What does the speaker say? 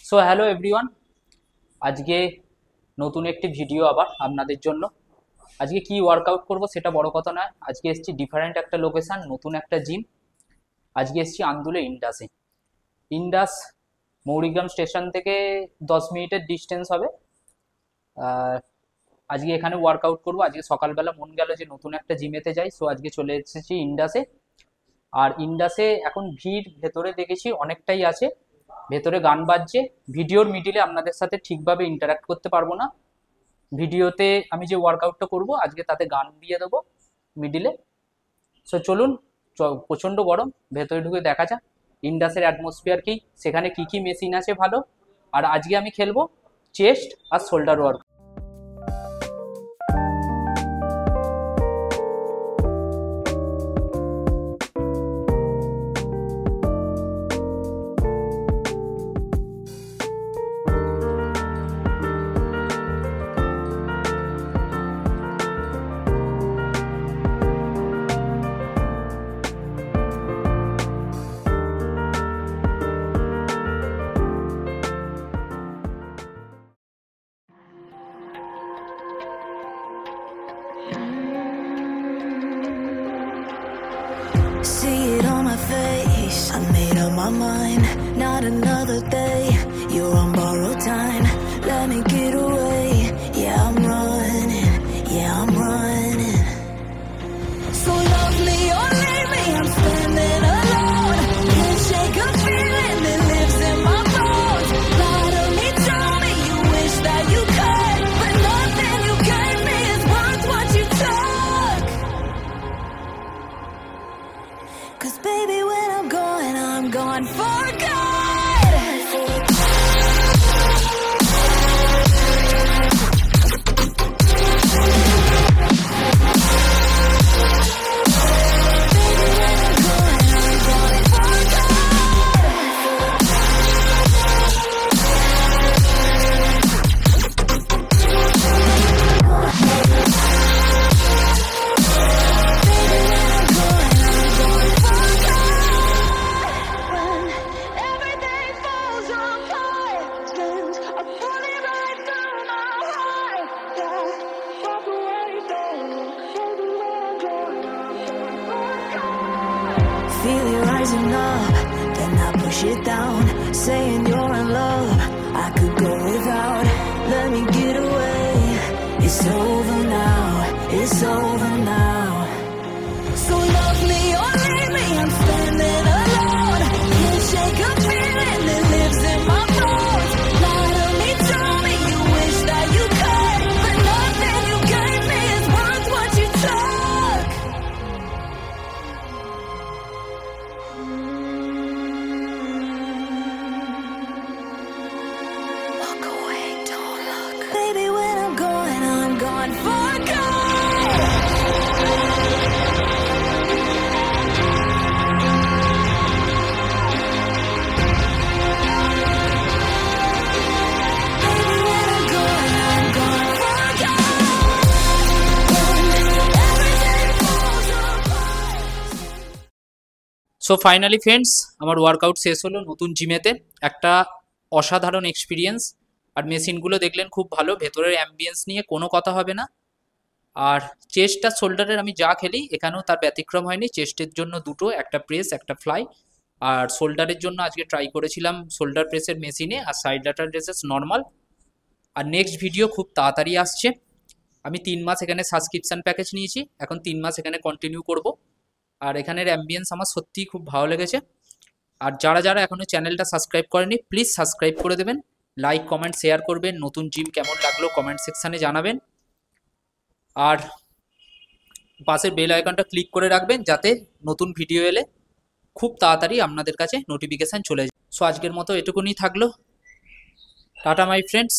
So hello everyone, আজকে নতুন একটি ভিডিও আবার আপনাদের জন্য। আজকে কি ওয়ার্কআউট করব সেটা বড় কথা নয়, আজকে এসেছি ডিফারেন্ট একটা লোকেশন, নতুন একটা জিম। আজকে এসেছি আন্দুলে ইন্ডাসে। ইন্ডাস মৌরিগ্রাম স্টেশন থেকে 10 মিনিটের ডিস্টেন্স হবে। আজকে এখানে ওয়ার্কআউট করব। আজকে সকালবেলা মন গেল যে নতুন একটা জিমেতে যাই, সো আজকে চলে এসেছি ইন্ডাসে। আর ইন্ডাসে এখন ভিড় ভেতরে দেখেছি অনেকটাই আছে, ভেতরে গান বাজছে। ভিডিওর মিডিলে আপনাদের সাথে ঠিকভাবে ইন্টারাক্ট করতে পারবো না। ভিডিওতে আমি যে ওয়ার্কআউটটা করব আজকে তাতে গান দিয়ে দেবো মিডিলে। সো চলুন, প্রচণ্ড গরম, ভেতরে ঢুকে দেখা যাক ইন্ডাসের অ্যাটমসফিয়ার কি, সেখানে কি কি মেশিন আছে ভালো। আর আজকে আমি খেলবো চেস্ট আর shoulder work. See it on my face, I made up my mind. Not another day, you're on borrowed time. Let me get away, yeah I'm running, yeah I'm running. So love me or leave me, I'm standing alone. Can't shake a feeling that lives in my bones. Lie to me, tell me you wish that you could, but nothing you gave me is worth what you took. 'Cause baby when I'm gone for good. Feel it rising up, then I push it down. Saying you're in love, I could go without. Let me get away, it's over now, it's over now. So love me or leave me, I'm standing alone. Can't shake a feeling that lives in my bones. Lie to me, tell me you wish that you could, but nothing you gave me is worth what you took. Walk away, don't look. Baby, when I'm gone for good. Baby, when I'm gone for good. Everything falls apart. So finally friends, আমার workout শেষ হলো নতুন জিমেতে। একটা অসাধারণ experience. আর মেশিনগুলো দেখলেন খুব ভালো, ভেতরের অ্যাম্বিয়েন্স নিয়ে কোনো কথা হবে না। আর চেস্ট আর শোল্ডারের আমি যা খেলি এখানেও তার ব্যতিক্রম হয়নি। চেস্টের জন্য দুটো, একটা প্রেস একটা ফ্লাই। আর শোল্ডারের জন্য আজকে ট্রাই করেছিলাম শোল্ডার প্রেসের মেশিনে, আর সাইড ল্যাটারাল রেসেস নর্মাল। আর নেক্সট ভিডিও খুব তাড়াতাড়ি আসছে। আমি 3 মাস এখানে সাবস্ক্রিপশান প্যাকেজ নিয়েছি, এখন 3 মাস এখানে কন্টিনিউ করব। আর এখানের অ্যাম্বিয়েন্স আমার সত্যিই খুব ভালো লেগেছে। আর যারা যারা এখনও চ্যানেলটা সাবস্ক্রাইব করেনি প্লিজ সাবস্ক্রাইব করে দেবেন, লাইক কমেন্ট শেয়ার করবেন। নতুন জিম কেমন লাগলো কমেন্ট সেকশানে জানাবেন। আর পাশের বেল আইকনটা ক্লিক করে রাখবেন যাতে নতুন ভিডিও এলে খুব তাড়াতাড়ি আপনাদের কাছে নোটিফিকেশান চলে যায়। সো আজকের মতো এটুকুনি থাকলো। Tata my friends.